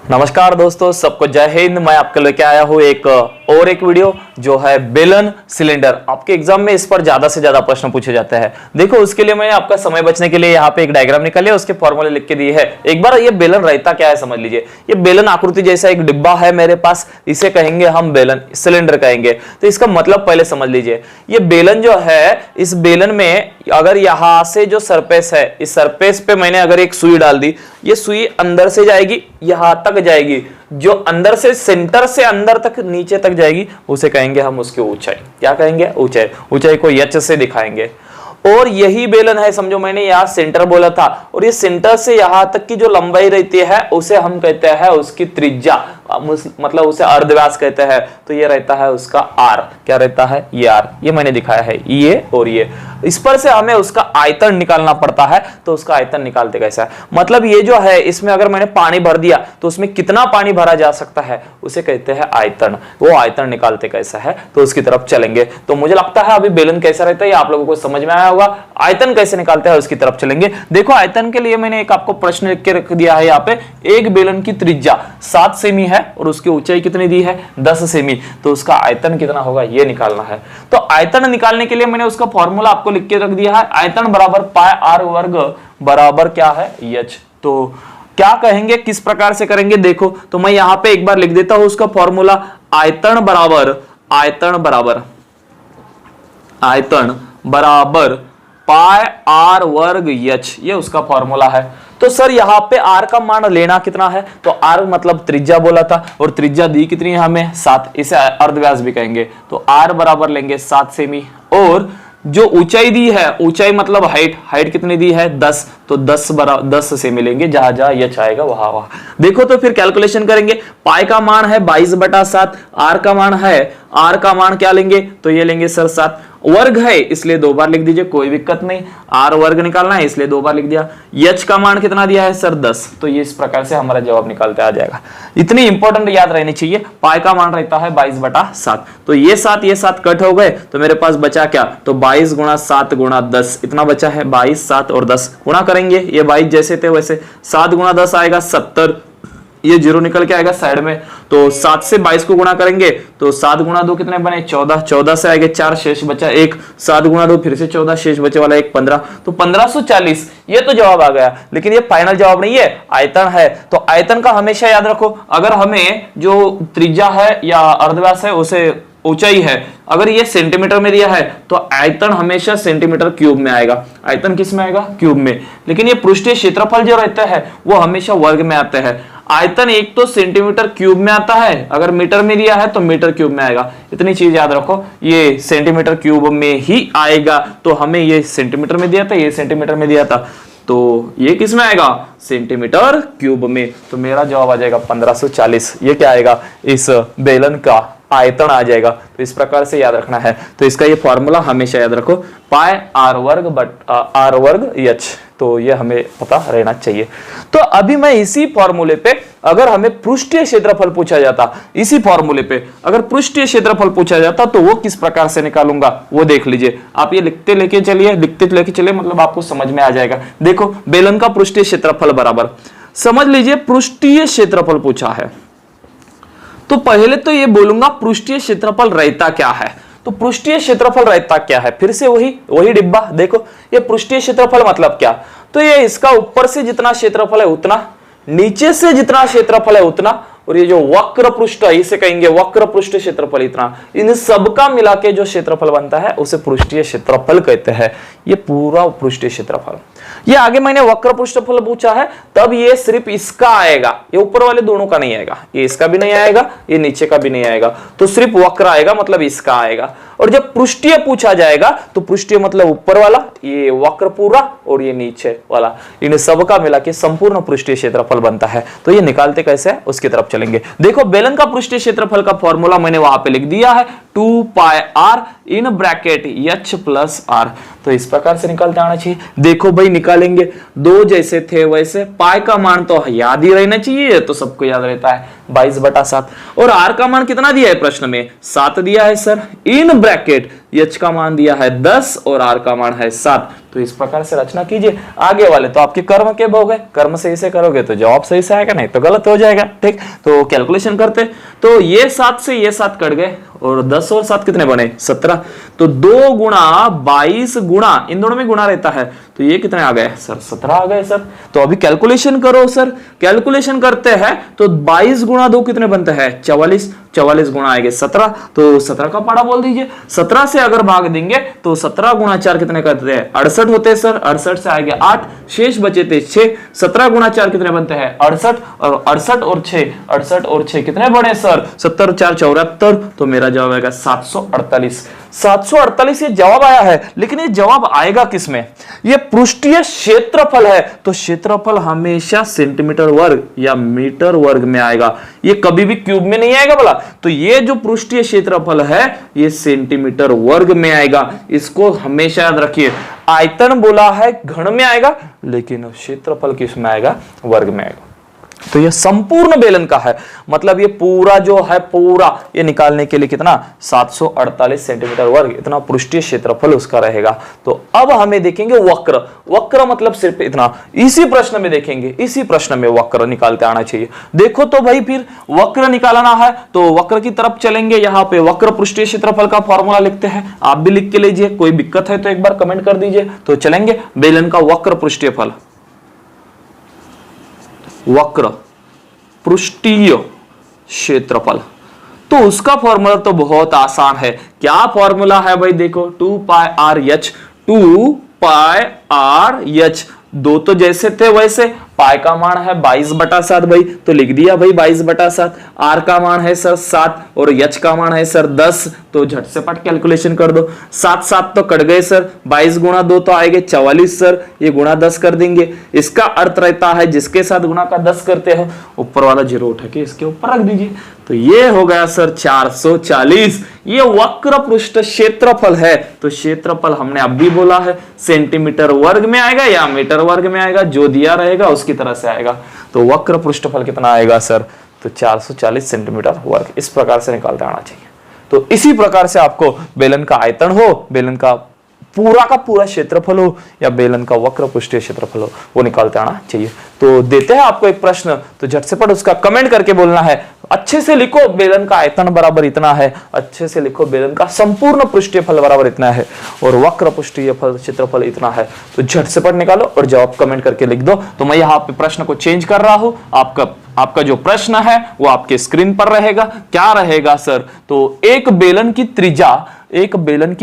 नमस्कार दोस्तों, सबको जय हिंद। मैं आपके लेके आया हूँ एक वीडियो जो है बेलन सिलेंडर। आपके एग्जाम में इस पर ज्यादा से ज्यादा प्रश्न पूछे जाते हैं। देखो, उसके लिए मैं आपका समय बचने के लिए यहाँ पे एक डायग्राम निकाले, उसके फॉर्मूले लिख के दिए है। एक बार ये बेलन रहता क्या है समझ लीजिए। ये बेलन आकृति जैसा एक डिब्बा है मेरे पास, इसे कहेंगे हम बेलन सिलेंडर कहेंगे। तो इसका मतलब पहले समझ लीजिए। ये बेलन जो है, इस बेलन में अगर यहां से जो सरफेस है, इस सरफेस पे मैंने अगर एक सुई डाल दी, ये सुई अंदर से जाएगी, यहां तक जाएगी। जो अंदर से सेंटर से अंदर तक नीचे तक जाएगी उसे कहेंगे हम उसकी ऊंचाई। क्या कहेंगे? ऊंचाई। ऊंचाई को एच से दिखाएंगे। और यही बेलन है, समझो मैंने यहां सेंटर बोला था, और ये सेंटर से यहां तक की जो लंबाई रहती है उसे हम कहते हैं उसकी त्रिज्या, मतलब उसे अर्धव्यास कहते हैं। तो ये रहता है उसका आर। क्या रहता है? ये आर। ये मैंने दिखाया है, ये और ये। इस पर से हमें उसका आयतन निकालना पड़ता है। तो उसका आयतन निकालते कैसा है? मतलब ये जो है, इसमें अगर मैंने पानी भर दिया तो उसमें कितना पानी भरा जा सकता है उसे कहते हैं आयतन। वो आयतन निकालते कैसा है तो उसकी तरफ चलेंगे। तो मुझे लगता है अभी बेलन कैसा रहता है आप लोगों को समझ में आया होगा। आयतन कैसे निकालते हैं उसकी तरफ चलेंगे। देखो, आयतन के लिए मैंने एक आपको प्रश्न लिख के रख दिया है यहाँ पे। एक बेलन की त्रिज्या 7 सेमी है और उसकी ऊंचाई कितनी दी है? 10 सेमी। तो उसका आयतन कितना होगा ये निकालना है। तो आयतन निकालने के लिए मैंने उसका फॉर्मूला आपको लिख के रख दिया है। आयतन बराबर पाई आर वर्ग बराबर क्या है? एच। तो क्या कहेंगे, किस प्रकार से करेंगे? देखो, तो मैं यहां पे एक बार लिख देता हूं उसका फॉर्मूला। आयतन बराबर पाई आर वर्ग एच, ये उसका फॉर्मूला है। तो सर यहाँ पे आर का मान लेना कितना है? तो आर मतलब त्रिज्या बोला था, और त्रिज्या दी कितनी है हमें? 7। इसे अर्धव्यास भी कहेंगे। तो आर बराबर लेंगे 7 सेमी। और जो ऊंचाई दी है, ऊंचाई मतलब हाइट कितनी दी है? 10। तो 10 से मिलेंगे, जहां जहां एच आएगा वहां। देखो, तो फिर कैलकुलेशन करेंगे। पाई का मान है 22/7, आर का मान क्या लेंगे? तो ये लेंगे सर 7। वर्ग है इसलिए 2 बार लिख दीजिए, कोई दिक्कत नहीं। आर वर्ग निकालना है इसलिए 2 बार लिख दिया। एच का मान कितना दिया है सर? 10। तो ये इस प्रकार से हमारा जवाब निकालते आ जाएगा। इतनी इंपॉर्टेंट याद रहनी चाहिए। पाई का मान रहता है 22/7। तो ये 7 कट हो गए, तो मेरे पास बचा क्या? तो 22 × 7 × 10 इतना बचा है। 22, 7 और 10 गुणा करेंगे। ये 22 जैसे थे वैसे। 7 × 10 आएगा 70। ये 0 निकल के आएगा साइड में। तो 7 से 22 को गुणा करेंगे तो 7 × 2 कितने बने? 14। 14 से आएंगे 4, शेष बचा 1। 7 × 2 फिर से 14, शेष बचे वाला 1, 15। तो 1540 ये तो जवाब आ गया। लेकिन ये फाइनल जवाब नहीं है, आयतन है। तो आयतन का हमेशा याद रखो। अगर हमें जो त्रिज्या है या अर्धव्यास है उसे ऊंचाई है, अगर ये सेंटीमीटर में दिया है तो आयतन हमेशा सेंटीमीटर क्यूब में आएगा। आयतन किस में आएगा? क्यूब में। लेकिन ये पृष्ठीय क्षेत्रफल जो रहता है वो हमेशा वर्ग में आते हैं। आयतन एक तो सेंटीमीटर क्यूब में आता है, अगर मीटर में दिया है तो मीटर क्यूब में आएगा। इतनी चीज याद रखो, ये सेंटीमीटर क्यूब में ही आएगा। तो हमें ये सेंटीमीटर में दिया था, ये सेंटीमीटर में दिया था, तो ये किस में आएगा? सेंटीमीटर क्यूब में। तो मेरा जवाब आ जाएगा 1540। ये क्या आएगा? इस बेलन का आयतन आ जाएगा। तो इस प्रकार से याद रखना है। तो इसका ये फॉर्मूला हमेशा याद रखो, पाई आर वर्ग एच। तो ये हमें पता रहना चाहिए। तो अभी मैं इसी फॉर्मूले पे, अगर हमें पृष्ठीय क्षेत्रफल पूछा जाता, इसी फॉर्मूले पे अगर पृष्ठीय क्षेत्रफल पूछा जाता तो वो किस प्रकार से निकालूंगा वो देख लीजिए। आप ये लिखते लेके चलिए, मतलब आपको समझ में आ जाएगा। देखो, बेलन का पृष्ठीय क्षेत्रफल बराबर, समझ लीजिए पृष्ठीय क्षेत्रफल पूछा है तो पहले तो ये बोलूंगा पृष्ठीय क्षेत्रफल रहता क्या है। तो पृष्ठीय क्षेत्रफल रहता क्या है? फिर से वही डिब्बा। देखो, ये पृष्ठीय क्षेत्रफल मतलब क्या? तो ये इसका ऊपर से जितना क्षेत्रफल है उतना, नीचे से जितना क्षेत्रफल है उतना, और ये जो वक्र पृष्ठ है इसे कहेंगे वक्र पृष्ठ क्षेत्रफल इतना। इन सबका मिला के जो क्षेत्रफल बनता है उसे पृष्ठीय क्षेत्रफल कहते हैं। ये पूरा पृष्ठीय क्षेत्रफल। ये आगे मैंने वक्र पृष्ठफल पूछा है तब ये सिर्फ इसका आएगा, ये ऊपर वाले दोनों का नहीं आएगा। ये इसका भी नहीं आएगा, ये नीचे का भी नहीं आएगा। तो सिर्फ वक्र आएगा, मतलब इसका आएगा। और जब पृष्ठीय पूछा जाएगा तो पृष्ठीय मतलब ऊपर वाला, ये वक्र पूरा और ये नीचे वाला, इन सबका मिला के संपूर्ण पृष्ठीय क्षेत्रफल बनता है। तो ये निकालते कैसे है उसकी तरफ चलेंगे। देखो, बेलन का पृष्ठीय क्षेत्रफल का फॉर्मूला मैंने वहां पे लिख दिया है, 2 pi R in bracket H plus R. तो इस प्रकार से निकालते आना चाहिए। देखो भाई, निकालेंगे 2 जैसे थे वैसे। पाई का मान तो याद ही रहना चाहिए, तो सबको याद रहता है 22/7। और आर का मान कितना दिया है प्रश्न में? 7 दिया है सर। इन ब्रैकेट एच का मान दिया है 10 और आर का मान है 7। तो इस प्रकार से रचना कीजिए। आगे वाले तो आपके कर्म के हो गए, कर्म सही से करोगे तो जवाब सही से आएगा, नहीं तो गलत हो जाएगा। ठीक, तो कैलकुलेशन करते, तो ये 7 से ये 7 कट गए और 10 और 7 कितने बने 17। तो 2 गुणा 22 गुणा, इन दोनों में गुणा रहता है, तो ये कितने आ गए सर 17 आ गए सर। तो अभी कैलकुलेशन करो सर, कैलकुलेशन करते हैं तो 22 गुणा 2 कितने बनते हैं 44, 44 गुणा आएंगे 17, तो 17 का पाड़ा बोल दीजिए। 17 से अगर भाग देंगे तो 17 गुणा 4 कितने करते हैं 68 होते हैं सर, 68 से आएंगे 8, शेष बचे थे 6, 17 गुणा 4 कितने बनते हैं 68, और 68 और 6, 68 और 6 कितने बने सर 70, 4 74, तो मेरा जवाब आएगा 748। 748 ये जवाब आया है, लेकिन ये जवाब आएगा किसमें, ये पृष्ठीय क्षेत्रफल है, तो क्षेत्रफल हमेशा सेंटीमीटर वर्ग या मीटर वर्ग में आएगा, ये कभी भी क्यूब में नहीं आएगा बोला। तो ये जो पृष्ठीय क्षेत्रफल है ये सेंटीमीटर वर्ग में आएगा, इसको हमेशा याद रखिए। आयतन बोला है घन में आएगा, लेकिन क्षेत्रफल किस में आएगा वर्ग में आएगा। तो ये संपूर्ण बेलन का है, मतलब ये पूरा जो है पूरा ये निकालने के लिए कितना 748 सेंटीमीटर वर्ग, इतना पृष्ठीय क्षेत्रफल उसका रहेगा। तो अब हमें देखेंगे वक्र, वक्र मतलब सिर्फ इतना, इसी प्रश्न में देखेंगे, इसी प्रश्न में वक्र निकालते आना चाहिए। देखो तो भाई फिर वक्र निकालना है तो वक्र की तरफ चलेंगे, यहाँ पे वक्र पृष्ठीय क्षेत्रफल का फॉर्मूला लिखते हैं, आप भी लिख के लीजिए, कोई दिक्कत है तो एक बार कमेंट कर दीजिए। तो चलेंगे बेलन का वक्र पृष्ठीय फल, वक्र पृष्ठीय क्षेत्रफल, तो उसका फॉर्मूला तो बहुत आसान है। क्या फॉर्मूला है भाई, देखो 2 pi R H, 2 pi R H, दो तो जैसे थे वैसे, पाई का मान है 22/7 भाई, तो लिख दिया भाई 22/7, आर का मान है सर 7 और एच का मान है सर 10, तो झट से पट कैलकुलेशन कर दो। 7 7 तो कट गए सर, 22 गुणा 2 तो आएंगे 44 सर, ये गुणा 10 कर देंगे। इसका अर्थ रहता है जिसके साथ गुणा का 10 करते हो ऊपर वाला जीरो उठा के इसके ऊपर रख दीजिए, तो ये हो गया सर 440। ये वक्र पृष्ठ क्षेत्रफल है, तो क्षेत्रफल हमने अब भी बोला है सेंटीमीटर वर्ग में आएगा या मीटर वर्ग में आएगा, जो दिया रहेगा उसकी तरह से आएगा। तो वक्र पृष्ठफल कितना आएगा सर, तो 440 सेंटीमीटर वर्ग, इस प्रकार से निकालते आना चाहिए। तो इसी प्रकार से आपको बेलन का आयतन हो, बेलन का पूरा क्षेत्रफल हो या बेलन का वक्र पृष्ठीय क्षेत्रफल हो, वो निकालते आना चाहिए। तो देते हैं आपको एक प्रश्न, तो झट से पट उसका कमेंट करके बोलना है, अच्छे से लिखो बेलन का आयतन बराबर इतना है, अच्छे से लिखो बेलन का संपूर्ण पृष्ठीय फल बराबर इतना है और वक्र पृष्ठीय फल क्षेत्रफल इतना है, तो झट से पट निकालो और जवाब कमेंट करके लिख दो। तो मैं यहाँ पे प्रश्न को चेंज कर रहा हूं, आपका जो प्रश्न है वो आपके स्क्रीन पर रहेगा। क्या रहेगा सर, तो एक बेलन की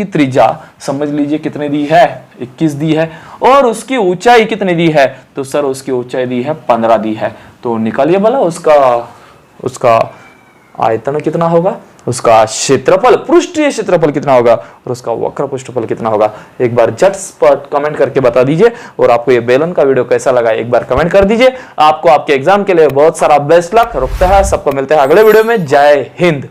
त्रिज्या समझ लीजिए कितने दी है 21 दी है, और उसकी ऊंचाई कितनी दी है, तो सर उसकी ऊंचाई दी है 15 दी है। तो निकालिए भला उसका आयतन कितना होगा, उसका क्षेत्रफल पृष्ठीय क्षेत्रफल कितना होगा और उसका वक्र पृष्ठफल कितना होगा। एक बार झटपट कमेंट करके बता दीजिए, और आपको ये बेलन का वीडियो कैसा लगा एक बार कमेंट कर दीजिए। आपको आपके एग्जाम के लिए बहुत सारा बेस्ट लक, रुकता है सबको, मिलते हैं अगले वीडियो में। जय हिंद।